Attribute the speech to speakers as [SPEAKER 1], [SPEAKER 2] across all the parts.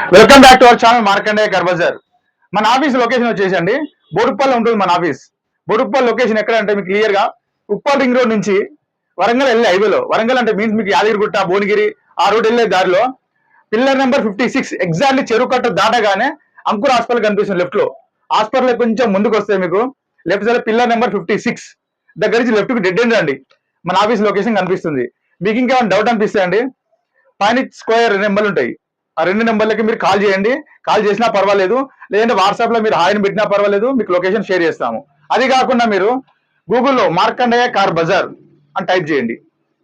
[SPEAKER 1] Welcome back to our channel Markandeya car Bazar. మన office location వచ్చేసండి బోడుప్పల్ ఉంటుంది. మన ఆఫీస్ బోడుప్పల్ లొకేషన్ ఎక్కడ అంటే మీకు క్లియర్ గా ఉప్పల్ రింగ్ రోడ్ నుంచి వరంగల్ వెళ్ళే హైవేలో, వరంగల్ అంటే మీన్స్ మీకు యాదగిరిగుట్ట, భువనగిరి ఆ రోడ్ వెళ్ళే దారిలో పిల్లర్ నెంబర్ 56 ఎగ్జాక్ట్లీ చెరువుకట్ట దాటగానే అంకుర్ హాస్పిటల్ కనిపిస్తుంది. లెఫ్ట్ లో హాస్పిటల్ కొంచెం ముందుకు వస్తే మీకు లెఫ్ట్ సైడ్ పిల్లర్ నెంబర్ 56 దగ్గర నుంచి లెఫ్ట్ కి డెడ్ ఎండ్ అండి మన ఆఫీస్ లొకేషన్ కనిపిస్తుంది. మీకు ఇంకేమైనా డౌట్ అనిపిస్తే అండి పైన స్క్వేర్ నెంబర్లు ఉంటాయి, ఆ రెండు నెంబర్లకి మీరు కాల్ చేయండి. కాల్ చేసినా పర్వాలేదు, లేదంటే వాట్సాప్ లో మీరు హాయిని పెట్టినా పర్వాలేదు, మీకు లొకేషన్ షేర్ చేస్తాము. అది కాకుండా మీరు గూగుల్లో మార్కండేయ కార్ బజార్ అని టైప్ చేయండి,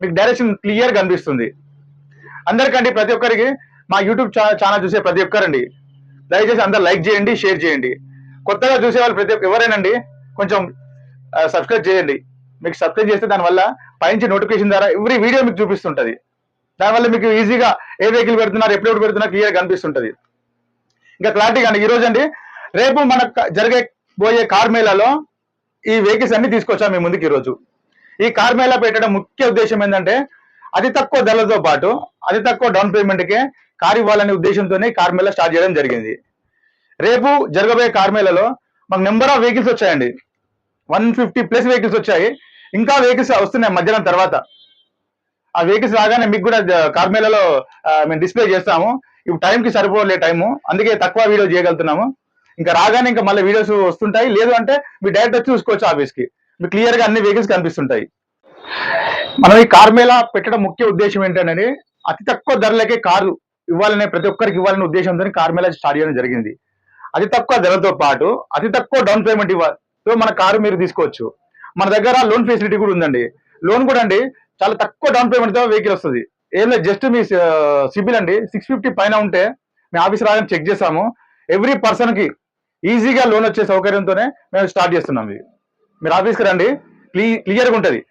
[SPEAKER 1] మీకు డైరెక్షన్ క్లియర్ కనిపిస్తుంది. అందరికండి ప్రతి ఒక్కరికి మా యూట్యూబ్ ఛానల్ చూసే ప్రతి ఒక్కరండి దయచేసి అందరు లైక్ చేయండి, షేర్ చేయండి. కొత్తగా చూసే వాళ్ళు ప్రతి ఒక్క ఎవరైనండి కొంచెం సబ్స్క్రైబ్ చేయండి. మీకు సబ్స్క్రైబ్ చేస్తే దానివల్ల పైనుంచి నోటిఫికేషన్ ద్వారా ఎవ్రీ వీడియో మీకు చూపిస్తుంటది. దానివల్ల మీకు ఈజీగా ఏ వెహికల్ పెడుతున్నారు, ఎప్పుడు పెడుతున్నారు క్లియర్ కనిపిస్తుంటది. ఇంకా క్లారిటీగా అండి ఈ రోజు అండి రేపు మన జరగబోయే కార్ మేళాలో ఈ వెహికల్స్ అన్ని తీసుకొచ్చాం మీ ముందుకు. ఈ రోజు ఈ కార్ మేళా పెట్టడం ముఖ్య ఉద్దేశం ఏంటంటే అతి తక్కువ ధరలతో పాటు అతి తక్కువ డౌన్ పేమెంట్ కే కార్ ఇవ్వాలనే ఉద్దేశంతోనే కార్ మేళా స్టార్ట్ చేయడం జరిగింది. రేపు జరగబోయే కార్ మేళాలో మాకు నెంబర్ ఆఫ్ వెహికల్స్ వచ్చాయండి, 150+ వెహికల్స్ వచ్చాయి. ఇంకా వెహికల్స్ వస్తున్నాయి మధ్యాహ్నం తర్వాత. ఆ వెహికల్స్ రాగానే మీకు కూడా కార్ మేళాలో మేము డిస్ప్లే చేస్తాము. ఇప్పుడు టైంకి సరిపోలే టైము, అందుకే తక్కువ వీడియో చేయగలుగుతున్నాము. ఇంకా రాగానే ఇంకా మళ్ళీ వీడియోస్ వస్తుంటాయి. లేదు అంటే మీరు డైరెక్ట్ వచ్చి చూసుకోవచ్చు ఆఫీస్కి, మీకు క్లియర్ గా అన్ని వెహికల్స్ కనిపిస్తుంటాయి. మనం ఈ కార్ మేళా పెట్టడం ముఖ్య ఉద్దేశం ఏంటంటే అతి తక్కువ ధరలకే కారు ఇవ్వాలనే, ప్రతి ఒక్కరికి ఇవ్వాలనే ఉద్దేశంతో కార్ మేళా స్టార్ట్ చేయడం జరిగింది. అతి తక్కువ ధరలతో పాటు అతి తక్కువ డౌన్ పేమెంట్ ఇవ్వాలి మన కారు మీరు తీసుకోవచ్చు. మన దగ్గర లోన్ ఫెసిలిటీ కూడా ఉందండి. లోన్ కూడా అండి చాలా తక్కువ డౌన్ పేమెంట్ తో వెహికల్ వస్తుంది. ఏం లేదు, జస్ట్ మీ సిబిల్ అండి 650 పైన ఉంటే మీ ఆఫీస్ రాగానే చెక్ చేస్తాము. ఎవ్రీ పర్సన్ కి ఈజీగా లోన్ వచ్చే సౌకర్యంతోనే మేము స్టార్ట్ చేస్తున్నాం. మీరు ఆఫీస్కి రండి, క్లియర్గా ఉంటుంది.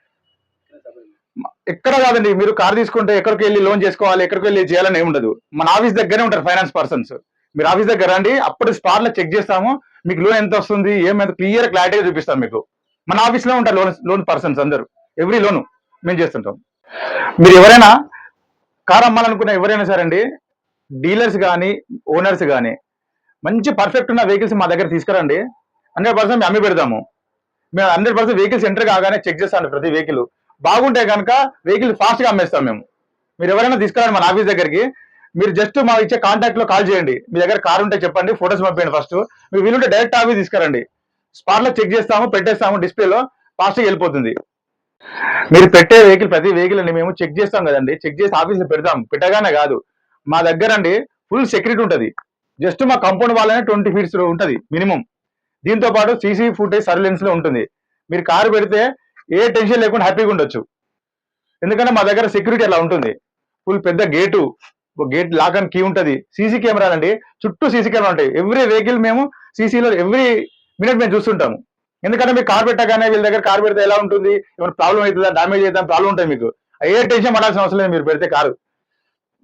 [SPEAKER 1] ఎక్కడ కాదండి, మీరు కార్ తీసుకుంటే ఎక్కడికి వెళ్ళి లోన్ చేసుకోవాలి, ఎక్కడికి వెళ్ళి చేయాలని ఏమి ఉండదు. మన ఆఫీస్ దగ్గరే ఉంటారు ఫైనాన్స్ పర్సన్స్. మీరు ఆఫీస్ దగ్గర రండి, అప్పుడు స్పాట్ లో చెక్ చేస్తాము. మీకు లోన్ ఎంత వస్తుంది, ఏమైనా క్లియర్ క్లారిటీగా చూపిస్తాం మీకు. మన ఆఫీస్ లో ఉంటారు లోన్ పర్సన్స్ అందరూ, ఎవ్రీ లోన్ మేము చేస్తుంటాం. మీరు ఎవరైనా కార్ అమ్మాలనుకున్న ఎవరైనా సరే అండి, డీలర్స్ కానీ ఓనర్స్ కానీ మంచి పర్ఫెక్ట్ ఉన్న వెహికల్స్ మా దగ్గర తీసుకురండి. 100% మేము అమ్మి పెడతాము. మేము 100% వెహికల్స్ ఎంటర్ కాగానే చెక్ చేస్తాను. ప్రతి వెహికల్ బాగుంటే కనుక వెహికల్ ఫాస్ట్ గా అమ్మేస్తాం మేము. మీరు ఎవరైనా తీసుకురండి మన ఆఫీస్ దగ్గరికి. మీరు జస్ట్ మా ఇచ్చే కాంటాక్ట్ లో కాల్ చేయండి. మీ దగ్గర కార్ ఉంటే చెప్పండి, ఫోటోస్ పంపండి. ఫస్ట్ మీకు వీలుంటే డైరెక్ట్ ఆఫీస్ తీసుకురండి, స్పాట్ లో చెక్ చేస్తాము, పెట్టేస్తాము. డిస్ప్లేలో ఫాస్ట్ గా వెళ్ళిపోతుంది. మీరు పెట్టే వెహికల్ ప్రతి వెహికల్ అండి మేము చెక్ చేస్తాం కదండి, చెక్ చేసి ఆఫీస్ లో పెడతాం. పెట్టగానే కాదు, మా దగ్గర అండి ఫుల్ సెక్యూరిటీ ఉంటుంది. జస్ట్ మా కంపౌండ్ వాళ్ళనే 20 feet ఉంటుంది మినిమం. దీంతో పాటు సీసీ ఫుటేజ్ సర్వేలెన్స్ లో ఉంటుంది. మీరు కారు పెడితే ఏ టెన్షన్ లేకుండా హ్యాపీగా ఉండొచ్చు. ఎందుకంటే మా దగ్గర సెక్యూరిటీ అలా ఉంటుంది. ఫుల్ పెద్ద గేట్ లాక్ అండ్ కీ ఉంటుంది. సీసీ కెమెరాలండి, చుట్టూ సీసీ కెమెరా ఉంటాయి. ఎవ్రీ వెహికల్ మేము సీసీలో ఎవ్రీ మినిట్ మేము చూస్తుంటాము. ఎందుకంటే మీరు కార్ పెట్టగానే వీళ్ళ దగ్గర కార్ పెడితే ఎలా ఉంటుంది, ఏమైనా ప్రాబ్లం అవుతుందా, డామేజ్ అవుతుందా, ప్రాబ్లం ఉంటాయి. మీకు ఏ టెన్షన్ పడాల్సిన అవసరం లేదు. మీరు పెడితే కారు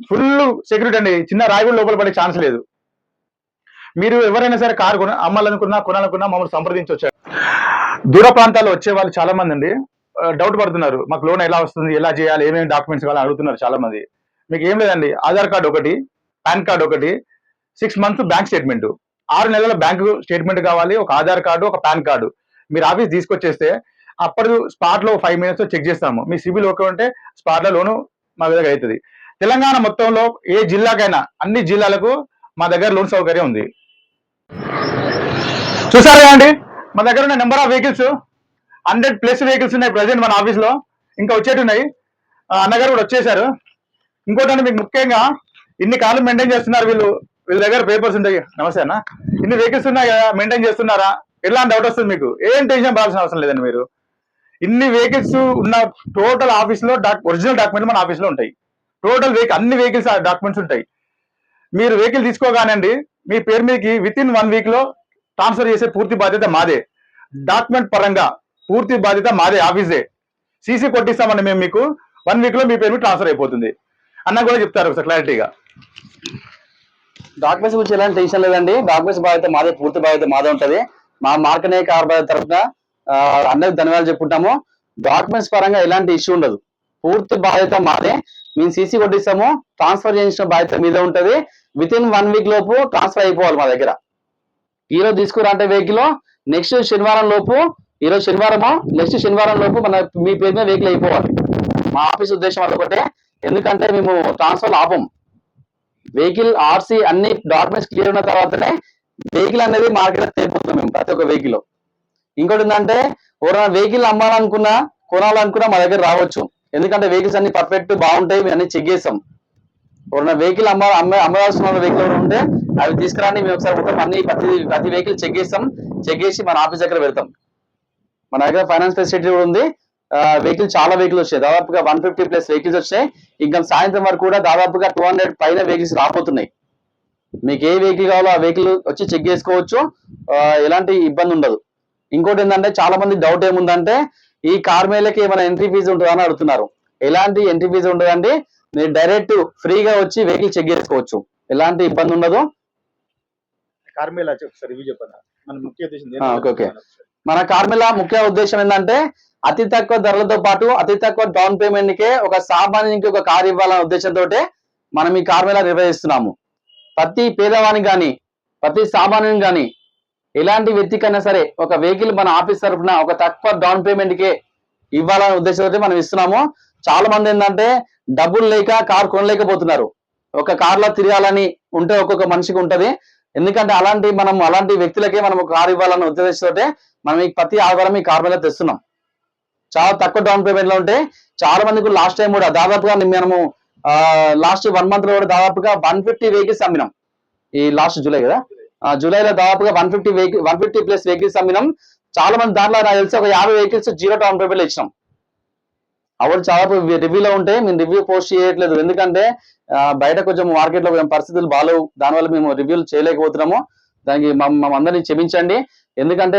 [SPEAKER 1] ఫుల్ సెక్యూరిటీ అండి, చిన్న రాయి కూడా లోపల పడే ఛాన్స్ లేదు. మీరు ఎవరైనా సరే కారు అమ్మాలనుకున్నా కొనాలనుకున్నా మమ్మల్ని సంప్రదించవచ్చు. దూర ప్రాంతాల్లో వచ్చే వాళ్ళు చాలా మంది అండి డౌట్ పడుతున్నారు, మాకు లోన్ ఎలా వస్తుంది, ఎలా చేయాలి, ఏమేమి డాక్యుమెంట్స్ కావాలని అడుగుతున్నారు చాలా మంది. మీకు ఏం లేదండి, ఆధార్ కార్డు ఒకటి, పాన్ కార్డు ఒకటి, 6 months బ్యాంక్ స్టేట్మెంట్, 6 నెలల బ్యాంకు స్టేట్మెంట్ కావాలి, ఒక ఆధార్ కార్డు, ఒక పాన్ కార్డు. మీరు ఆఫీస్ తీసుకొచ్చేస్తే అప్పుడు స్పాట్ లో 5 minutes చెక్ చేస్తాము. మీ సిబిల్ ఓకే ఉంటే స్పాట్ లో లోను మా దగ్గర అవుతుంది. తెలంగాణ మొత్తంలో ఏ జిల్లాకైనా అన్ని జిల్లాలకు మా దగ్గర లోన్ సౌకర్యం ఉంది. చూసారు కదండి, మా దగ్గర ఉన్న నెంబర్ ఆఫ్ వెహికల్స్ 100+ వెహికల్స్ ఉన్నాయి ప్రజెంట్ మన ఆఫీస్ లో. ఇంకా వచ్చేటి ఉన్నాయి. అన్నగారు కూడా వచ్చేసారు. ఇంకోటి మీకు ముఖ్యంగా ఇన్ని కార్లు మెయింటైన్ చేస్తున్నారు వీళ్ళ దగ్గర పేపర్స్ ఉంటాయి. నమస్తే అన్న, ఇన్ని వెహికల్స్ ఉన్నాయి కదా, మెయింటైన్ చేస్తున్నారా, ఎలాంటి డౌట్ వస్తుంది మీకు, ఏం టెన్షన్ పడాల్సిన అవసరం లేదండి. మీరు ఇన్ని వెహికల్స్ ఉన్న టోటల్ ఆఫీస్ లో ఒరిజినల్ డాక్యుమెంట్ మన ఆఫీస్ లో ఉంటాయి. టోటల్ అన్ని వెహికల్స్ డాక్యుమెంట్స్ ఉంటాయి. మీరు వెహికల్ తీసుకోగానే అండి మీ పేరు మీదకి విత్ ఇన్ 1 week లో ట్రాన్స్ఫర్ చేసే పూర్తి బాధ్యత మాదే. డాక్యుమెంట్ పరంగా పూర్తి బాధ్యత మాదే, ఆఫీసే. సీసీ కొట్టిస్తామండి మేము, మీకు 1 week లో మీ పేరు ట్రాన్స్ఫర్ అయిపోతుంది. అన్న కూడా చెప్తారు ఒకసారి క్లారిటీగా.
[SPEAKER 2] డాక్యుమెంట్స్ గురించి ఎలాంటి టెన్షన్ లేదండి. డాక్యుమెంట్స్ బాధ్యత మాదే, పూర్తి బాధ్యత మాదే ఉంటది. మా మార్కండేయ కార్ బజార్ తరఫున అందరికి ధన్యవాదాలు చెప్పుకుంటాము. డాక్యుమెంట్స్ పరంగా ఎలాంటి ఇష్యూ ఉండదు, పూర్తి బాధ్యత మాదే. మేము సీసీ కొట్టిస్తాము, ట్రాన్స్ఫర్ చేసిన బాధ్యత మీద ఉంటది. విత్ ఇన్ 1 వీక్ లోపు ట్రాన్స్ఫర్ అయిపోవాలి మా దగ్గర. ఈరోజు తీసుకురంటే వెహికల్ నెక్స్ట్ శనివారం లోపు, ఈరోజు శనివారము నెక్స్ట్ శనివారం లోపు మన మీ పేరు మీద వెహికల్ అయిపోవాలి. మా ఆఫీస్ ఉద్దేశం అదొకటే. ఎందుకంటే మేము ట్రాన్స్ఫర్ ఆపం. వెహికల్ ఆర్సీ అన్ని డాక్యుమెంట్స్ క్లియర్ ఉన్న తర్వాతనే వెహికల్ అనేది మార్కెట్ అయిపోతాం మేము ప్రతి ఒక్క వెహికల్. ఇంకోటి ఏంటంటే ఎవరైనా వెహికల్ అమ్మాలనుకున్నా కొనాలనుకున్నా మా దగ్గర రావచ్చు. ఎందుకంటే వెహికల్స్ అన్ని పర్ఫెక్ట్ బాగుంటాయి, మేము అన్ని చెక్ చేస్తాం. ఎవరైనా వెహికల్ అమ్మవలసిన వెహికల్ ఉంటే అవి తీసుకురాని మేము ఒకసారి మొత్తం అన్ని ప్రతి వెహికల్ చెక్ చేస్తాం. చెక్ చేసి మన ఆఫీస్ దగ్గర పెడతాం. మన దగ్గర ఫైనాన్స్ ఫెసిలిటీ కూడా ఉంది. వెహికల్ చాలా వెహికల్ వచ్చాయి, దాదాపుగా 150+ వెహికల్స్ వచ్చాయి. ఇంకా సాయంత్రం వరకు కూడా దాదాపుగా 200 పైన వెహికల్స్ రాబోతున్నాయి. మీకు ఏ వెహికల్ కావాలో ఆ వెహికల్ వచ్చి చెక్ చేసుకోవచ్చు, ఎలాంటి ఇబ్బంది ఉండదు. ఇంకోటి ఏంటంటే చాలా మంది డౌట్ ఏముందంటే ఈ కార్ మేళకి ఏమైనా ఎంట్రీ ఫీజు ఉంటుందా అని అడుగుతున్నారు. ఎలాంటి ఎంట్రీ ఫీజు ఉండదండి. మీరు డైరెక్ట్ ఫ్రీగా వచ్చి వెహికల్ చెక్ చేసుకోవచ్చు, ఎలాంటి ఇబ్బంది ఉండదు.
[SPEAKER 1] కార్మేళా రివ్యూ చెప్పండి. మన ముఖ్య ఉద్దేశం
[SPEAKER 2] ఓకే. మన కార్మేళా ముఖ్య ఉద్దేశం ఏంటంటే అతి తక్కువ ధరలతో పాటు అతి తక్కువ డౌన్ పేమెంట్ కే ఒక సామాన్యునికి ఒక కార్ ఇవ్వాలనే ఉద్దేశంతో మనం ఈ కార్మేళా నిర్వహిస్తున్నాము. ప్రతి పేదవానికి కానీ ప్రతి సామాన్యుని కానీ ఎలాంటి వ్యక్తికైనా సరే ఒక వెహికల్ మన ఆఫీస్ తరఫున ఒక తక్కువ డౌన్ పేమెంట్ కే ఇవ్వాలనే ఉద్దేశంతో మనం ఇస్తున్నాము. చాలా మంది ఏంటంటే డబ్బులు లేక కార్ కొనలేకపోతున్నారు. ఒక కార్ లో తిరగాలని ఉంటే ఒక్కొక్క మనిషికి ఉంటది. ఎందుకంటే అలాంటి వ్యక్తులకే మనం ఒక కార్ ఇవ్వాలన్న ఉద్దేశంతో మనం ప్రతి ఆదివారం ఈ కార్ మీద తెస్తున్నాం. చాలా తక్కువ డౌన్ పేమెంట్ లో ఉంటే చాలా మందికి లాస్ట్ టైం కూడా దాదాపుగా మనము లాస్ట్ 1 month లో కూడా దాదాపుగా 150 వెహికల్స్ అమ్మినాం. ఈ లాస్ట్ జూలై కదా, జూలైలో దాదాపుగా 150+ వెహికల్స్ అమ్మినాం. చాలా మంది దాంట్లో నాకు తెలిసి ఒక 50 వెహికల్స్ 0 డౌన్ పేమెంట్ లో ఇచ్చినాం. అప్పుడు చాలా రివ్యూలో ఉంటే మేము రివ్యూ పోస్ట్ చేయట్లేదు. ఎందుకంటే బయట కొంచెం మార్కెట్ లో పరిస్థితులు బాగాలేవు, దానివల్ల మేము రివ్యూలు చేయలేకపోతున్నాము. దానికి అందరినీ క్షమించండి. ఎందుకంటే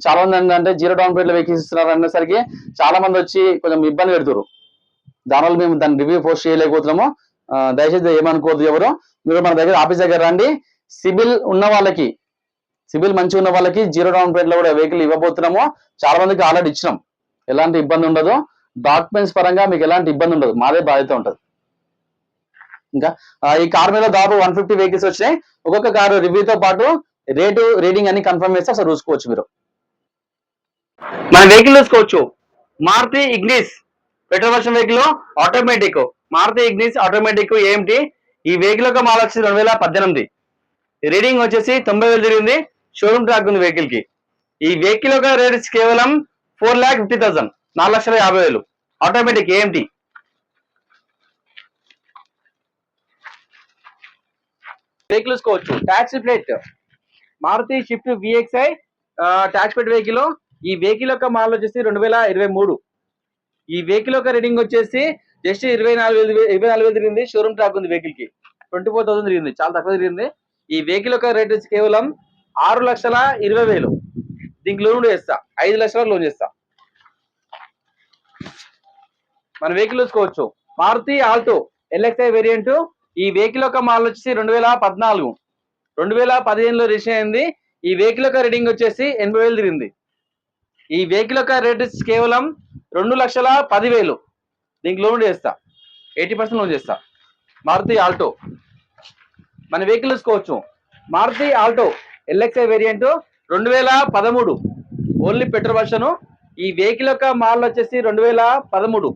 [SPEAKER 2] చాలా మంది ఏంటంటే 0 డౌన్ పేమెంట్ లో వెహికల్స్ ఇస్తున్నారు అనేసరికి చాలా మంది వచ్చి కొంచెం ఇబ్బంది పెడుతున్నారు. దానివల్ల మేము దాన్ని రివ్యూ పోస్ట్ చేయలేకపోతున్నాము. దయచేసి ఏమనుకోవద్దు ఎవరు. మీరు మన దగ్గర ఆఫీస్ దగ్గర రండి. సిబిల్ ఉన్న వాళ్ళకి, సిబిల్ మంచిగా ఉన్న వాళ్ళకి 0 డౌన్ పేమెంట్ లో కూడా వెహికల్ ఇవ్వబోతున్నాము. చాలా మందికి ఆల్రెడీ ఇచ్చినాం, ఎలాంటి ఇబ్బంది ఉండదు. డాక్యుమెంట్స్ పరంగా మీకు ఎలాంటి ఇబ్బంది ఉండదు, మాదే బాధ్యత ఉంటుంది. ఇంకా ఈ కార్ మీద దాదాపు 150 వెహికల్స్ వచ్చినాయి. ఒక్కొక్క కారు రివ్యూతో పాటు రేటు రీడింగ్ అన్ని కన్ఫర్మ్ చేస్తే అసలు చూసుకోవచ్చు. మీరు మన వెహికల్ చూసుకోవచ్చు. Maruti Ignis petrol version vehicle automatic, Maruti Ignis automatic AMT. ఈ వెహికల్ యొక్క మోడల్ వచ్చి 2018. రీడింగ్ వచ్చేసి 90,000 తిరిగింది. షోరూమ్ ట్రాక్ ఉంది వెహికల్ కి. ఈ వెహికల్ యొక్క రేట్ కేవలం 4,50,000, 4,50,000. Automatic AMT. వెహికల్ చూసుకోవచ్చు. Taxi plate Maruti Swift VXI tax plate vehicle. ఈ వెహికల్ యొక్క మోడల్ వచ్చేసి 2023. ఈ వెహికల్ యొక్క రీడింగ్ వచ్చేసి జస్ట్ 24,000 తిరిగింది. షోరూమ్ ట్రాక్ ఉంది వెహికల్ కి. 24,000 తిరిగింది, చాలా తక్కువ తిరిగింది. ఈ వెహికల్ యొక్క రేట్ వచ్చి కేవలం 6,20,000. దీనికి లోన్ చేస్తా, 5 లక్షల లోన్ చేస్తా. మన వెహికల్ చూసుకోవచ్చు. Maruti Alto LXI variant. ఈ వెహికల్ యొక్క మోడల్ వచ్చేసి 2014. 2015లో రిజిస్టర్ అయింది. ఈ వెహికల్ యొక్క రీడింగ్ వచ్చేసి 80,000 తిరిగింది. ఈ వెహికల్ యొక్క రేట్ కేవలం 2,10,000. దీనికి లోన్ చేస్తా, 80% లోన్ చేస్తా. మారుతి ఆల్టో. మన వెహికల్ చూసుకోవచ్చు. Maruti Alto LXI variant 2013, only petrol version. ఈ వెహికల్ యొక్క మోడల్ వచ్చేసి 2013.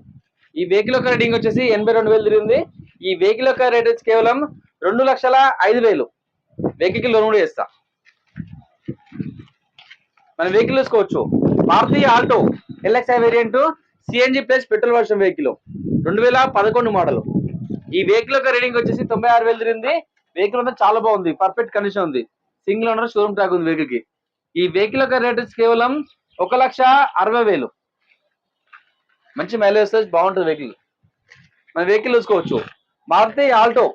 [SPEAKER 2] ఈ వెహికల్ యొక్క రీడింగ్ వచ్చేసి 82,000 తిరిగింది. ఈ వెహికల్ యొక్క రేట్ వచ్చి కేవలం 2,05,000. వెహికల్ లోన్ కూడా చేస్తా. మన వెహికల్ చూసుకోవచ్చు. Maruti Alto LXI variant CNG plus petrol version vehicle 2011 model. ఈ వెహికల్ యొక్క రీడింగ్ వచ్చేసి 96,000 తిరిగింది. వెహికల్ అంతా చాలా బాగుంది, పర్ఫెక్ట్ కండిషన్ ఉంది. సింగిల్ ఓనర్, షోరూమ్ ట్రాక్ ఉంది వెహికల్ కి. ఈ వెహికల్ యొక్క రేట్ వచ్చి కేవలం 1,60,000. మంచి మైలేజ్ బాగుంటుంది వెహికల్. మన వెహికల్ చూసుకోవచ్చు. Maruti Alto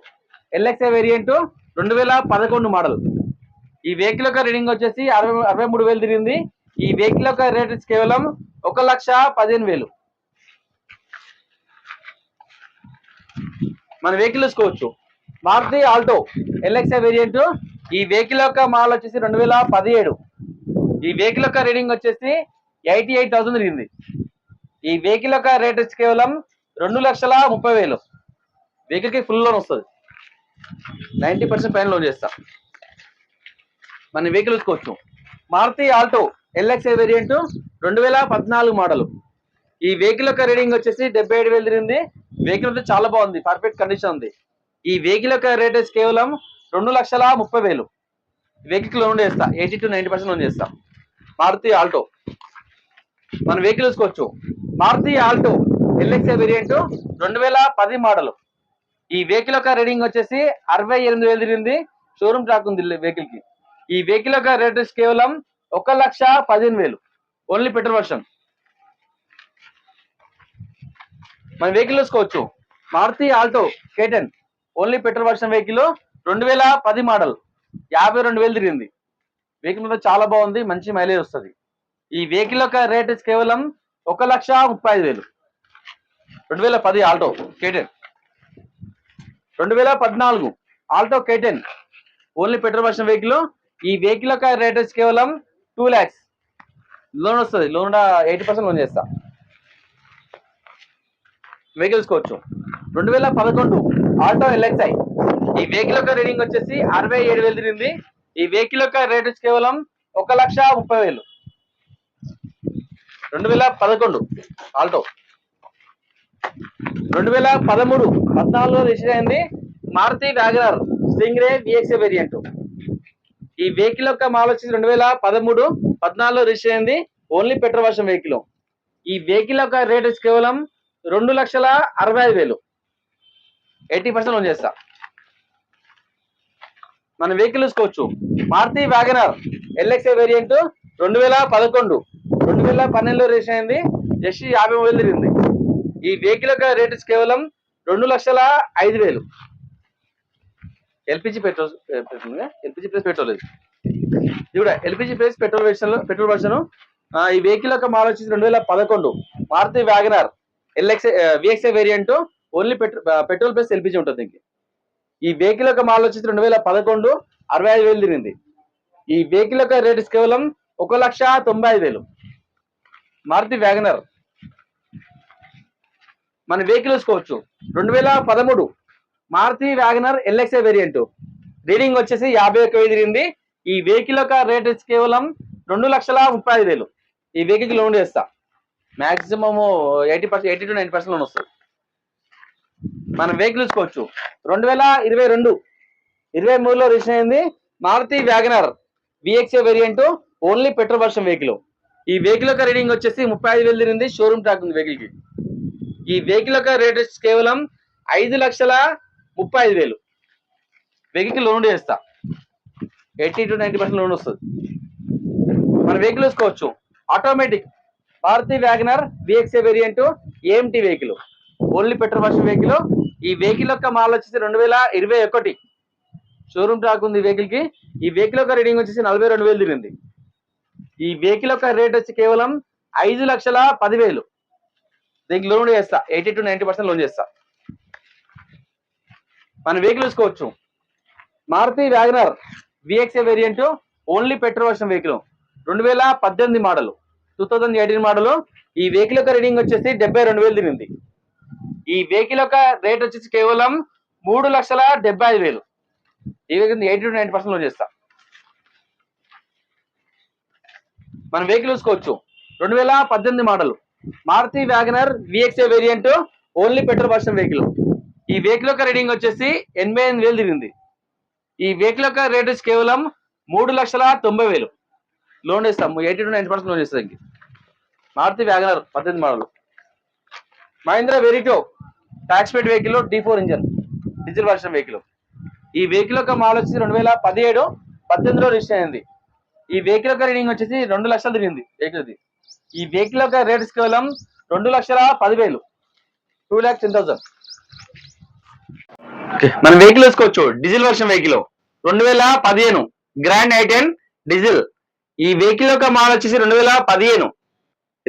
[SPEAKER 2] LXI variant 2011 model. ఈ వెహికల్ యొక్క రీడింగ్ వచ్చేసి 63,000 తిరిగింది. ఈ వెహికల్ యొక్క రేట్ కేవలం 1,15,000. మన వెహికల్ చూసుకోవచ్చు. Maruti Alto LXI variant. ఈ వెహికల్ యొక్క మోడల్ వచ్చేసి 2017. ఈ వెహికల్ యొక్క రీడింగ్ వచ్చేసి 88,000 తిరిగింది. ఈ వెహికల్ యొక్క రేట్ వచ్చి కేవలం 2,30,000. వెహికల్ కి ఫుల్ లోన్ వస్తుంది. 90% పైన లోన్ చేస్తా. మన వెహికల్ చూసుకోవచ్చు. Maruti Alto LXI variant 2014 model. ఈ వెహికల్ యొక్క రీడింగ్ వచ్చేసి 77,000 తిరిగింది. వెహికల్ అయితే చాలా బాగుంది, పర్ఫెక్ట్ కండిషన్ ఉంది. ఈ వెహికల్ యొక్క రేట్ వచ్చి కేవలం 2,30,000. వెహికల్ లోన్ చేస్తా, 80 to 90% లోన్ చేస్తా. మారుతి ఆల్టో మన వెహికల్ చూసుకోవచ్చు. Maruti Alto LXI variant 2010 model. ఈ వెహికల్ యొక్క రీడింగ్ వచ్చేసి 68,000 తిరిగింది. షోరూమ్ ట్రాక్ ఉంది వెహికల్ కి. ఈ వెహికల్ యొక్క రేట్ వచ్చి కేవలం 1,15,000. Only petrol version. మన వెహికల్ చూసుకోవచ్చు. Maruti Alto K10 only petrol version vehicle 2010 model. 52,000 తిరిగింది. వెహికల్ చాలా బాగుంది, మంచి మైలేజ్ వస్తుంది. ఈ వెహికల్ యొక్క రేట్ కేవలం 1,35,000. 2010 Alto K10. 2014 Alto K10 only petrol version vehicle. ఈ వెహికల్ యొక్క రేట్ కేవలం 2 lakhs. లోన్ వస్తుంది. లోన్ 80% లోన్ చేస్తా. వెహికల్స్ కోవచ్చు. 2011 ఆల్టో ఎల్ఎక్స్ఐ. ఈ వెహికల్ యొక్క రీడింగ్ వచ్చేసి 67,000 తిరిగింది. ఈ వెహికల్ యొక్క రేట్ కేవలం 1,30,000. 2011 ఆల్టో. 2013-14 రిజిస్టర్ అయింది Maruti WagonR Stingray VXI variant. ఈ వెహికల్ యొక్క మోడల్ వచ్చేసి 2013-14 రిజిస్టర్ అయింది. Only petrol version vehicle. ఈ వెహికల్ యొక్క రేట్ వచ్చి కేవలం 2,65,000. 80% లోన్ చేస్తా. మన వెహికల్ చూసుకోవచ్చు. Maruti WagonR LXI variant 2011 2012 register అయింది. జస్ట్ 53,000 తిరిగింది. ఈ వెహికల్ యొక్క రేట్ కేవలం 2,05,000. LPG petrol LPG plus petrol ఇది కూడా ఎల్పిజి ప్లస్ పెట్రోల్ వర్షన్. ఈ వెహికల్ యొక్క మోడల్ వచ్చేసి 2011 Maruti WagonR VXI variant. Only petrol plus LPG ఉంటుంది దీనికి. ఈ వెహికల్ యొక్క మోడల్ వచ్చేసి 2011 65,000 తిరిగింది. ఈ వెహికల్ యొక్క రేట్ కేవలం 1,95,000. మారుతి వ్యాగనర్. మన వెహికల్ చూసుకోవచ్చు. 2013 Maruti WagonR LXI variant. Reading వచ్చేసి 51,000 తిరిగింది. ఈ వెహికల్ యొక్క రేట్ కేవలం 2,35,000. ఈ వెహికల్ లోన్ చేస్తా. మాక్సిమం 80 to 90% లోన్ వస్తుంది. మన వెహికల్ చూసుకోవచ్చు. 2022-23 రిజిస్టర్ అయింది Maruti WagonR VXI variant. Only petrol version vehicle. ఈ వెహికల్ యొక్క రీడింగ్ వచ్చేసి 35,000 తిరిగింది. షోరూమ్ ట్రాక్ ఉంది వెహికల్ కి. ఈ వెహికల్ యొక్క రేట్ కేవలం 5,35,000. వెహికల్ లోన్ చేస్తా. 80 to 90% లోన్ వస్తుంది. మన వెహికల్ చూసుకోవచ్చు. Automatic Maruti WagonR VXI variant AMT vehicle. Only petrol version vehicle. ఈ వెహికల్ యొక్క మోడల్ వచ్చేసి 2021. షోరూమ్ ట్రాక్ ఉంది వెహికల్ కి. ఈ వెహికల్ యొక్క రీడింగ్ వచ్చేసి 42,000 తిరిగింది. ఈ వెహికల్ యొక్క రేట్ వచ్చి కేవలం 5,10,000. దీనికి లోన్ చేస్తా. 80 to 90% లోన్ చేస్తా. మన వెహికల్ చూసుకోవచ్చు. Maruti WagonR VXI variant only petrol version vehicle. 2018 model 2018 model. ఈ వెహికల్ యొక్క రీడింగ్ వచ్చేసి 72,000 తిరిగింది. ఈ వెహికల్ యొక్క రేట్ వచ్చేసి కేవలం 3,75,000. ఈ వెహికల్ 80 to 90% లోన్ చేస్తా. మన వెహికల్ చూసుకోవచ్చు. 2018 model Maruti WagonR VXI variant only petrol version vehicle. ఈ వెహికల్ యొక్క రీడింగ్ వచ్చేసి 88,000 తిరిగింది. ఈ వెహికల్ యొక్క రేట్ వచ్చి కేవలం 3,90,000. లోన్ ఇస్తాము. 80 to 90% లోన్ ఇస్తాం. Maruti WagonR 18 model. Mahindra Verito tax paid vehicle D4 engine diesel version vehicle. ఈ వెహికల్ యొక్క మోడల్ వచ్చి 2017-18 రిజిస్టర్ అయింది. ఈ వెహికల్ యొక్క రీడింగ్ వచ్చేసి 2 లక్షలు తిరిగింది వెహికల్. ఈ వెహికల్ యొక్క రేట్ కేవలం 2,10,000. 2,10,000. మన వెహికల్ చూసుకోవచ్చు. Diesel version vehicle 2015 grand i10 diesel. ఈ వెహికల్ యొక్క మోడల్ వచ్చేసి 2015.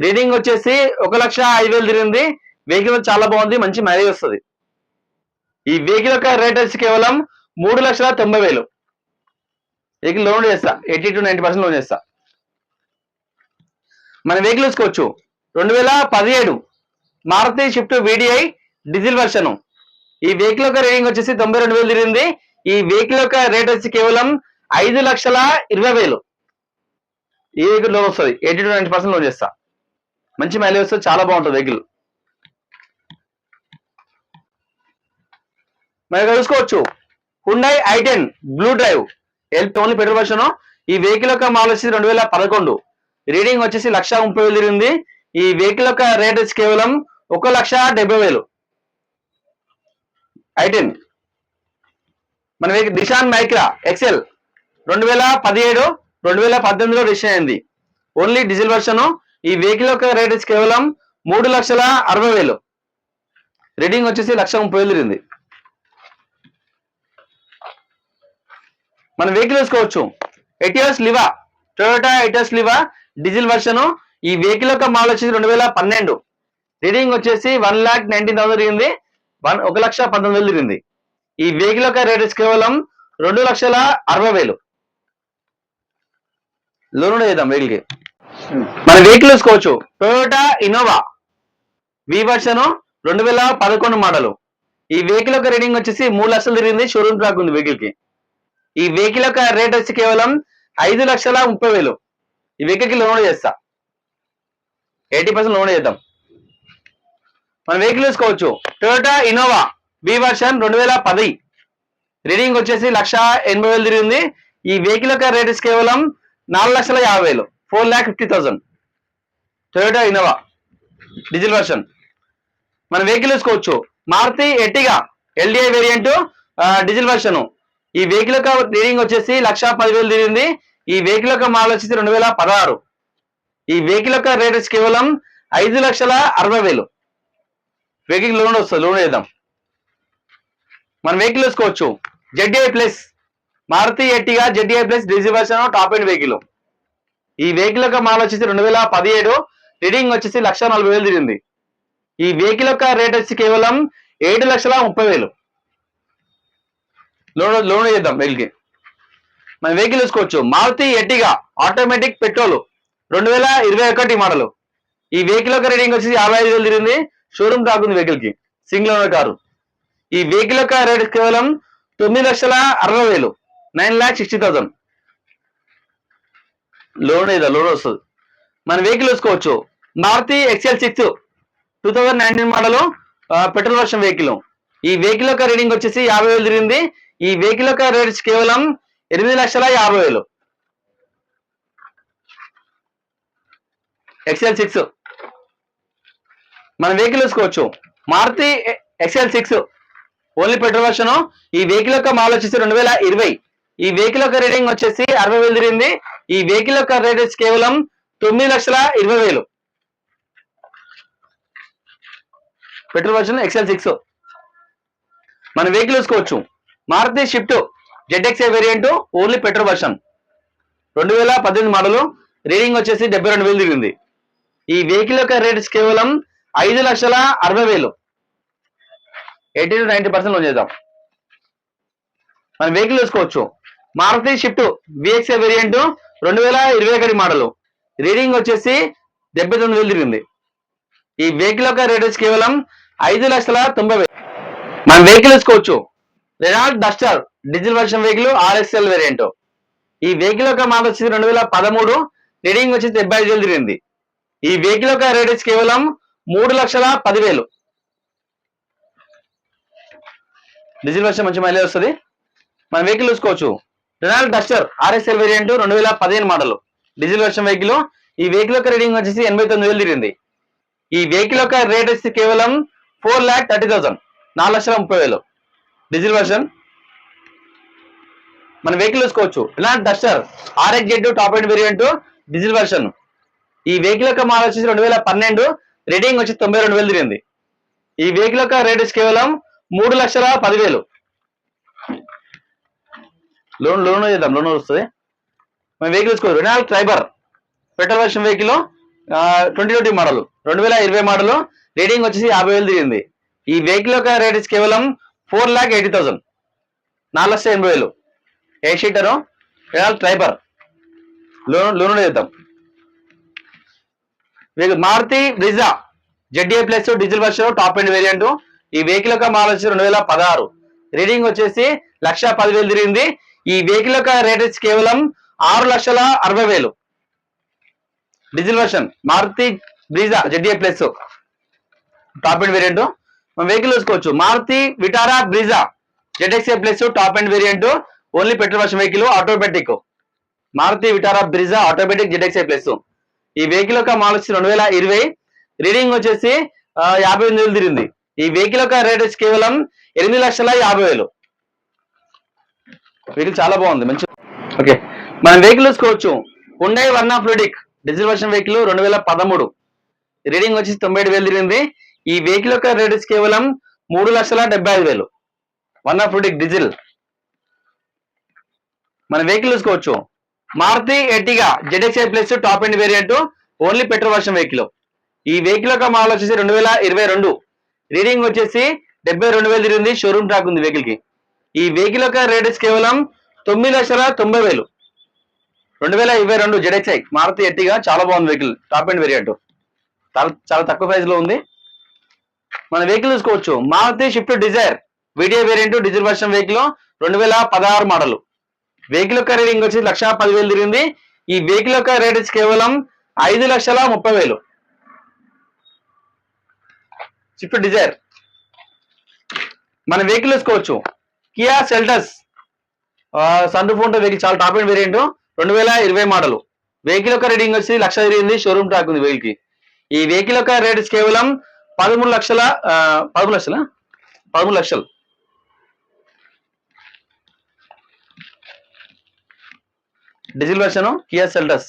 [SPEAKER 2] రీడింగ్ వచ్చేసి 1,05,000 తిరిగింది. వెహికల్ చాలా బాగుంది, మంచి మైలేజ్ వస్తుంది. ఈ వెహికల్ యొక్క రేట్ వచ్చి కేవలం 3,90,000. వెహికల్ లోన్ చేస్తా. 80 to 90% లోన్ చేస్తా. మన వెహికల్ చూసుకోవచ్చు. 2017 Maruti Swift VDI diesel version. ఈ వెహికల్ యొక్క రేటింగ్ వచ్చేసి 92,000 తిరిగింది. ఈ వెహికల్ యొక్క రేట్ వచ్చి కేవలం 5,20,000. ఈ వెహికల్ లోన్ వస్తుంది, 80 to 90% లోన్ చేస్తా. మంచి మైలేజ్ వస్తుంది, చాలా బాగుంటుంది వెహికల్. మనం చూసుకోవచ్చు Hyundai i10 blue drive only petrol version. ఈ వెహికల్ యొక్క మోడల్ వచ్చి 2011, రీడింగ్ వచ్చేసి 1,30,000 తిరిగింది. ఈ వెహికల్ యొక్క రేట్ వచ్చి కేవలం 1,70,000. i10 మన వెహికల్ నిషాన్ మైక్రా ఎక్సెల్ 2017, 2018లో రిజిస్టర్ అయింది, ఓన్లీ డీజిల్ వర్షన్. ఈ వెహికల్ యొక్క రేట్ వచ్చి కేవలం 3,60,000, రీడింగ్ వచ్చేసి 1,30,000 తిరిగింది. మన వెహికల్ వేసుకోవచ్చు Etios Liva, Toyota Etios Liva diesel version. ఈ వెహికల్ యొక్క మోడల్ వచ్చేసి 2012, రీడింగ్ వచ్చేసి 1,19,000 తిరిగింది, 1,19,000 తిరిగింది. ఈ వెహికల్ యొక్క రేట్ వచ్చి కేవలం 2,60,000. లోన్ చేద్దాం వెహికల్ కి. మన వెహికల్ వేసుకోవచ్చు టొయోటా ఇన్నోవా వి వర్షన్ 2011 మోడల్. ఈ వెహికల్ యొక్క రీడింగ్ వచ్చేసి 3 లక్షలు తిరిగింది, షోరూమ్ ట్రాక్ ఉంది వెహికల్ కి. ఈ వెహికల్ యొక్క రేట్ వచ్చి కేవలం 5,30,000. ఈ వెహికల్ కి లోన్ చేస్తా, 80% లోన్ చేద్దాం. మన వెహికల్ వేసుకోవచ్చు Toyota Innova B version 2010, reading వచ్చేసి 1,80,000 తిరిగింది. ఈ వెహికల్ యొక్క రేట్ వచ్చి కేవలం 4,50,000, 4,50,000. Toyota Innova diesel version. మన వెహికల్ వేసుకోవచ్చు Maruti Ertiga LDI variant diesel version. ఈ వెహికల్ యొక్క రీడింగ్ వచ్చేసి 1,10,000 తిరిగింది. ఈ వెహికల్ యొక్క మోడల్ వచ్చేసి 2016, ఈ వెహికల్ యొక్క రేట్ వచ్చి కేవలం 5,60,000. వెహికల్ లోన్ వస్తుంది, లోన్ చేద్దాం. మన వెహికల్ వేసుకోవచ్చు ZI plus Maruti Ertiga ZI plus diesel version top end vehicle. ఈ వెహికల్ యొక్క మోడల్ వచ్చేసి 2017, రీడింగ్ వచ్చేసి 1,40,000 తిరిగింది. ఈ వెహికల్ యొక్క రేట్ వచ్చి కేవలం 7,30,000. లోన్ చేద్దాం వెహికల్ కి. మన వెహికల్ వేసుకోవచ్చు Maruti Ertiga automatic petrol 2021 model. ఈ వెహికల్ యొక్క రీడింగ్ వచ్చేసి 55,000 తిరిగింది, షోరూమ్ ట్రాక్ ఉంది వెహికల్ కి, సింగిల్ ఓనర్ కారు. ఈ వెహికల్ యొక్క రేట్ కేవలం 9,60,000, 9,60,000. లోన్ వస్తుంది. మన వెహికల్ వేసుకోవచ్చు Maruti XL6 2019 model petrol version vehicle. ఈ వెహికల్ యొక్క రీడింగ్ వచ్చేసి 50,000 తిరిగింది. ఈ వెహికల్ యొక్క రేట్ కేవలం 8,50,000. XL6 మన వెహికల్ వేసుకోవచ్చు Maruti XL6 only petrol version. ఈ వెహికల్ యొక్క మోడల్ వచ్చేసి 2020, ఈ వెహికల్ యొక్క రీడింగ్ వచ్చేసి 60,000 తిరిగింది. ఈ వెహికల్ యొక్క రేట్ వచ్చి కేవలం 9,20,000. Petrol version XL6. మన వెహికల్ వేసుకోవచ్చు Maruti Swift ZXi variant only petrol version 2018 model, reading వచ్చేసి 72,000 తిరిగింది. ఈ వెహికల్ యొక్క రేట్ కేవలం 5,60,000, 80 to 90% లోన్ చేద్దాం. మన వెహికల్ వేసుకోవచ్చు Maruti Swift VXi variant 2021 model, reading వచ్చేసి 79,000 తిరిగింది. ఈ వెహికల్ యొక్క రేట్ కేవలం 5,90,000. మన వెహికల్ వేసుకోవచ్చు Renault Duster diesel version vehicle RXL variant. ఈ వెహికల్ యొక్క మోడల్ వచ్చి 2013, రీడింగ్ వచ్చి 75,000 తిరిగింది. ఈ వెహికల్ యొక్క రేట్ కేవలం 3,10,000. డీజిల్ వర్షన్ మంచి మైలేజ్ వస్తుంది. మన వెహికల్ చూసుకోవచ్చు Renault Duster RXL variant 2015 model diesel version vehicle. ఈ వెహికల్ యొక్క రీడింగ్ వచ్చేసి 89,000 తిరిగింది. ఈ వెహికల్ యొక్క రేట్ వచ్చి కేవలం 4,30,000, 4,30,000. Diesel version. మన వెహికల్ చూసుకోవచ్చు Renault Duster RXZ top end variant diesel version. ఈ వెహికల్ యొక్క మోడల్ వచ్చేసి 2012, రీడింగ్ వచ్చి 92,000 తిరిగింది. ఈ వెహికల్ యొక్క రేట్ వచ్చి కేవలం 3,10,000. లోన్ చేద్దాం, లోన్ వస్తుంది. మన వెహికల్ చూసుకోవచ్చు Renault Triber petrol version vehicle 2020 model, 2020 model, reading వచ్చేసి 50,000 తిరిగింది. ఈ వెహికల్ యొక్క రేట్ కేవలం 4,80,000, 4,80,000. 8 సీటర్ రెనాల్ట్ ట్రైబర్. లోన్ చేద్దాం. Maruti Brezza ZA plus diesel version top end variant. ఈ వెహికల్ యొక్క మోడల్ వచ్చి 2016, రీడింగ్ వచ్చేసి 1,10,000 తిరిగింది. ఈ వెహికల్ యొక్క రేట్ వచ్చి కేవలం 6,60,000. Diesel version Maruti Brezza ZA plus top end variant. మనం వెహికల్ చూసుకోవచ్చు Maruti Vitara Brezza ZXA plus top end variant, only petrol version vehicle, automatic. Maruti Vitara Brezza automatic ZXA plus. ఈ వెహికల్ యొక్క మోడల్ వచ్చి 2020. రీడింగ్ వచ్చేసి 58,000 తిరిగింది. ఈ వెహికల్ యొక్క రేట్ వచ్చి కేవలం 8,50,000. వెహికల్ చాలా బాగుంది, మంచి. ఓకే, మనం వెహికల్ చూసుకోవచ్చు Hyundai Verna Fluidic diesel version vehicle 2013. Reading వచ్చి 97,000 తిరిగింది. ఈ వెహికల్ యొక్క రేట్ వచ్చి కేవలం 3,75,000. Verna Fluidic diesel. మన వెహికల్ చూసుకోవచ్చు Maruti Ertiga ZXI plus top end variant, only petrol version vehicle. ఈ వెహికల్ యొక్క మోడల్ వచ్చేసి 2022. రీడింగ్ వచ్చేసి 72,000 తిరిగింది. షోరూమ్ ట్రాక్ ఉంది వెహికల్ కి. ఈ వెహికల్ యొక్క రేట్ వచ్చి కేవలం 9,90,000. 2022 జెడ్ఎక్స్ఐ మారుతి ఎర్టిగా చాలా బాగుంది వెహికల్, టాప్ అండ్ వేరియంట్, చాలా చాలా తక్కువ ప్రైస్ లో ఉంది. మన వెహికల్ చూసుకోవచ్చు Maruti Swift Dzire VDI variant diesel version vehicle 2016 model. Vehicle యొక్క రీడింగ్ వచ్చి 1,10,000 తిరిగింది. ఈ వెహికల్ యొక్క రేట్ వచ్చి కేవలం 5,30,000. Swift Dzire. మన వెహికల్ చూసుకోవచ్చు కియా సెల్టస్ సన్ రూఫ్ ఉంటే వెహికల్, చాలా top end variant, 2020 model. Vehicle యొక్క రీడింగ్ వచ్చి 1,00,000 తిరిగింది. షోరూమ్ ట్రాక్ ఉంది వెహికల్ కి. ఈ వెహికల్ యొక్క రేట్ వచ్చి కేవలం 13 లక్షలు. Diesel version Kia Seltos.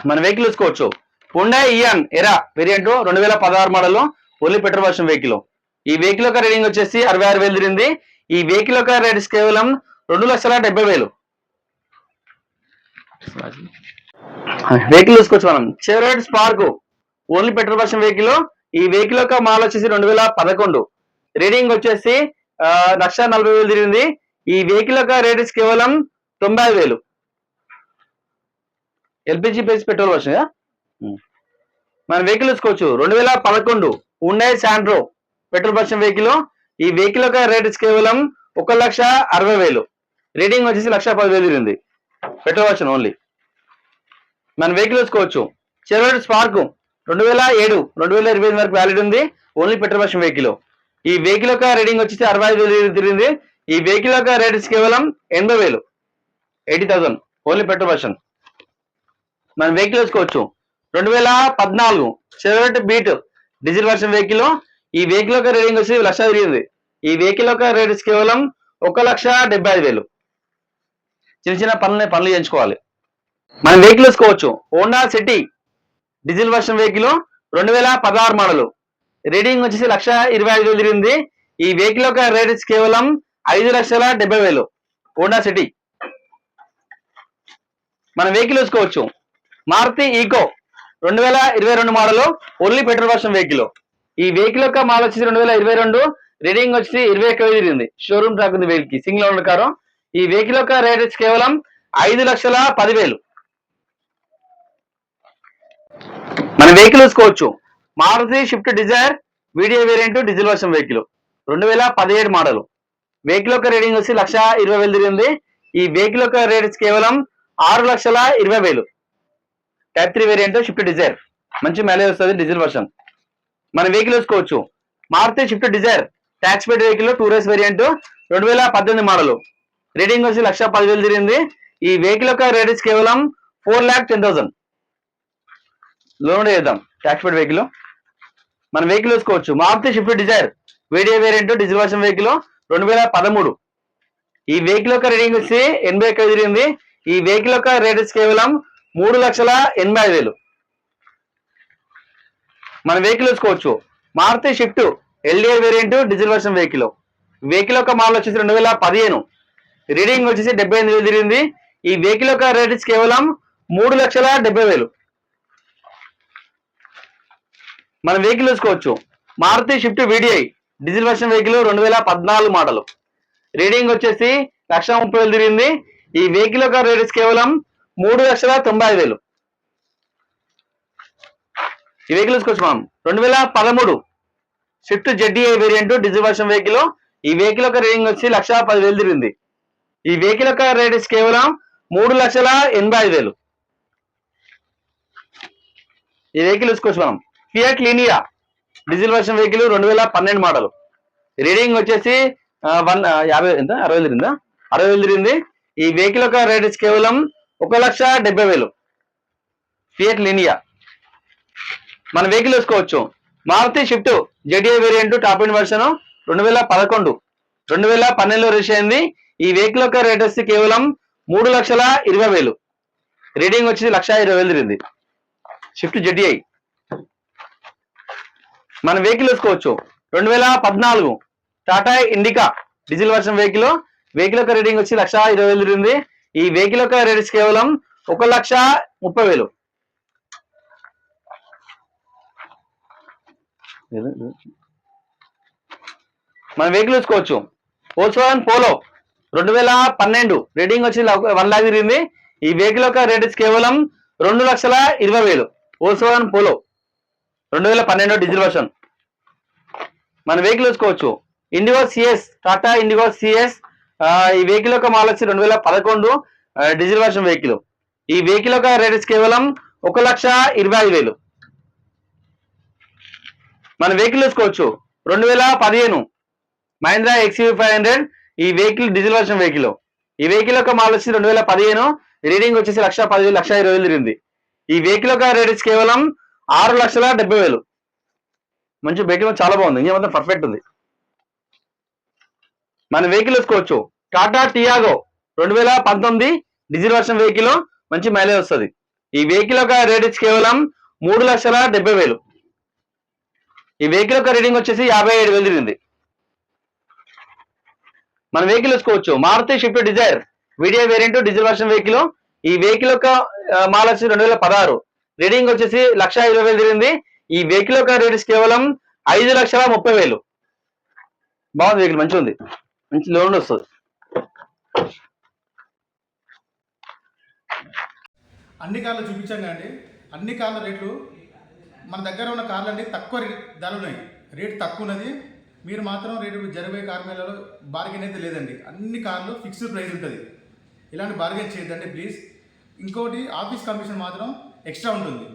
[SPEAKER 2] మన వెహికల్ చూసుకోవచ్చు Hyundai Eon Era variant 2016 model, only petrol version vehicle. ఈ వెహికల్ యొక్క రీడింగ్ వచ్చేసి 66,000 తిరిగింది. ఈ వెహికల్ యొక్క రేట్ కేవలం 2,70,000. వెహికల్ చూసుకోవచ్చు మనం Chevrolet Spark, only petrol version vehicle. ఈ వెహికల్ యొక్క మోడల్ వచ్చేసి 2011. రీడింగ్ వచ్చేసి 1,40,000 తిరిగింది. ఈ వెహికల్ యొక్క రేట్ కేవలం 90,000. LPG plus petrol version. మన వెహికల్ చూసుకోవచ్చు 2011 Hyundai Santro petrol version vehicle. ఈ వెహికల్ యొక్క రేట్ కేవలం 1,60,000. రీడింగ్ వచ్చేసి 1,10,000 తిరిగింది. Petrol version only. మన వెహికల్ చూసుకోవచ్చు చెవరోలెట్ స్పార్క్ 2007 2028 వరకు వ్యాలిడ్ ఉంది, ఓన్లీ పెట్రోల్ వర్షన్ వెహికల్. ఈ వెహికల్ యొక్క రీడింగ్ వచ్చేసి 65,000 తిరిగింది. ఈ వెహికల్ యొక్క రేట్ కేవలం 80,000, 80,000, ఓన్లీ పెట్రోల్ వర్షన్. మన వెహికల్ చూసుకోవచ్చు 2014 చెవరోలెట్ బీట్ డీజిల్ వర్షన్ వెహికల్. ఈ వెహికల్ యొక్క రీడింగ్ వచ్చి 1,00,000 తిరిగింది. ఈ వెహికల్ యొక్క రేట్ కేవలం 1,75,000. చిన్న చిన్న పనులు చేయించుకోవాలి. మన వెహికల్ చూసుకోవచ్చు Honda city diesel version vehicle 2016 model. Reading వచ్చేసి 1,25,000 తిరిగింది. ఈ వెహికల్ యొక్క రేట్ కేవలం 5,70,000. Honda city. మన వెహికల్ చూసుకోవచ్చు Maruti Eeco 2022 model, only petrol version vehicle. ఈ వెహికల్ యొక్క మోడల్ వచ్చేసి 2022. రీడింగ్ వచ్చి 21,000 తిరిగింది. షోరూమ్ ట్రాక్ ఉంది వెహికల్ కి, సింగిల్ ఓనర్ కారు. ఈ వెహికల్ యొక్క రేట్ కేవలం 5,10,000. మన వెహికల్ చూసుకోవచ్చు Maruti Swift Dzire VDI variant diesel version vehicle 2017 model. Vehicle యొక్క రీడింగ్ వచ్చి 1,20,000 తిరిగింది. ఈ వెహికల్ యొక్క రేట్ కేవలం 6,20,000. టైప్ 3 వేరియంట్ షిఫ్ట్ డిజైర్, మంచి మైలేజ్ వస్తుంది డీజిల్ వర్షన్. మన వెహికల్ చూసుకోవచ్చు Maruti Swift Dzire tax paid vehicle 2 రేస్ వేరియంట్ 2018 మోడల్. రీడింగ్ వచ్చి 1,10,000 తిరిగింది. ఈ వెహికల్ యొక్క రేట్ కేవలం 4,10,000. లోన్ చేద్దాం ట్యాక్స్ పేడ్ వెహికల్. మన వెహికల్ చూసుకోవచ్చు Maruti Swift Dzire VDI variant diesel version vehicle 2013. ఈ వెహికల్ యొక్క రీడింగ్ వచ్చి 81,000 తిరిగింది. ఈ వెహికల్ యొక్క రేట్ కేవలం 3,80,000. మన వెహికల్ చూసుకోవచ్చు Maruti Swift LDI variant diesel version vehicle. Vehicle యొక్క మోడల్ వచ్చేసి 2015. రీడింగ్ వచ్చేసి 78,000 తిరిగింది. ఈ వెహికల్ యొక్క రేట్ కేవలం 3,70,000. మన వెహికల్ చూసుకోవచ్చు Maruti Swift VDI diesel version vehicle 2014 model. Reading వచ్చేసి 1,30,000 తిరిగింది. ఈ వెహికల్ యొక్క రేట్ కేవలం 3,95,000. ఈ వెహికల్ చూసుకోవచ్చు మనం 2013 Swift ZDI variant diesel version vehicle. ఈ వెహికల్ యొక్క రేటింగ్ వచ్చి 1,10,000 తిరిగింది. ఈ వెహికల్ యొక్క రేట్ కేవలం 3,85,000. ఈ వెహికల్ చూసుకోవచ్చు మనం. Fiat Linea diesel version vehicle 2012 model. Reading వచ్చేసి 60,000 తిరిగిందా, 60,000 తిరిగింది. ఈ వెహికల్ యొక్క రేట్ కేవలం 1,70,000. Fiat Linea. మన వెహికల్ చూసుకోవచ్చు. Maruti Swift ZDI variant top end version 2012లో రిజిస్టర్ అయింది. ఈ వెహికల్ యొక్క రేట్ వచ్చి కేవలం 3,20,000. రీడింగ్ వచ్చి 1,20,000 తిరిగింది. Shift ZDI. మన వెహికల్ చూసుకోవచ్చు. 2014 Tata indica diesel version vehicle. Vehicle యొక్క రేటింగ్ వచ్చి 1,20,000 తిరిగింది. ఈ వెహికల్ యొక్క రేట్ కేవలం 1,30,000. మన వెహికల్ చూసుకోవచ్చు. వోల్క్స్వాగన్ పోలో 2012 రేటింగ్ వచ్చి 1,00,000 తిరిగింది. ఈ వెహికల్ యొక్క రేట్ కేవలం 2,20,000. Volkswagen polo 2012 diesel version. మన వెహికల్ చూసుకోవచ్చు. IndiGo CS Tata IndiGo CS. ఈ వెహికల్ యొక్క మోడల్ వచ్చి 2011 డీజిల్ వర్షన్ వెహికల్. ఈ వెహికల్ యొక్క రేట్ కేవలం 1,25,000. మన వెహికల్ చూసుకోవచ్చు. 2015 మహీంద్రా XUV500. ఈ వెహికల్ డీజిల్ వర్షన్ వెహికల్. ఈ వెహికల్ యొక్క మోడల్ వచ్చి 2015. రీడింగ్ వచ్చేసి 1,10,000, 1,20,000 తిరిగింది. ఈ వెహికల్ యొక్క రేట్ కేవలం 6,70,000. మంచి వెహికల్ చాలా బాగుంది. ఇంజన్ మొత్తం పర్ఫెక్ట్ ఉంది. మన వెహికల్ చూసుకోవచ్చు. Tata Tiago 2019 diesel version vehicle. మంచి మైలేజ్ వస్తుంది. ఈ వెహికల్ యొక్క రేట్ కేవలం 3,70,000. ఈ వెహికల్ యొక్క రీడింగ్ వచ్చేసి 57,000 తిరిగింది. మన వెహికల్ చూసుకోవచ్చు. Maruti Swift Dzire VDI variant diesel version vehicle. ఈ వెహికల్ యొక్క మోడల్ వచ్చి 2016. రీడింగ్ వచ్చేసి 1,20,000 తిరిగింది. ఈ వెహికల్ యొక్క రేట్ కేవలం 5,30,000. బాగుంది వెహికల్, మంచిగా ఉంది. మంచి లోన్ వస్తుంది.
[SPEAKER 3] అన్ని కార్లు చూపించాం కానీ అన్ని కార్ల రేట్లు మన దగ్గర ఉన్న కార్లు అన్ని తక్కువ ధరలు ఉన్నాయి. రేటు తక్కువ ఉన్నది. మీరు మాత్రం రేటు జరిగే కార్ మేళలో బార్గెన్ అయితే లేదండి. అన్ని కార్లు ఫిక్స్డ్ ప్రైస్ ఉంటుంది. ఇలాంటి బార్గెన్ చేయొద్దండి ప్లీజ్. ఇంకోటి ఆఫీస్ కమిషన్ మాత్రం ఎక్స్ట్రా ఉంటుంది.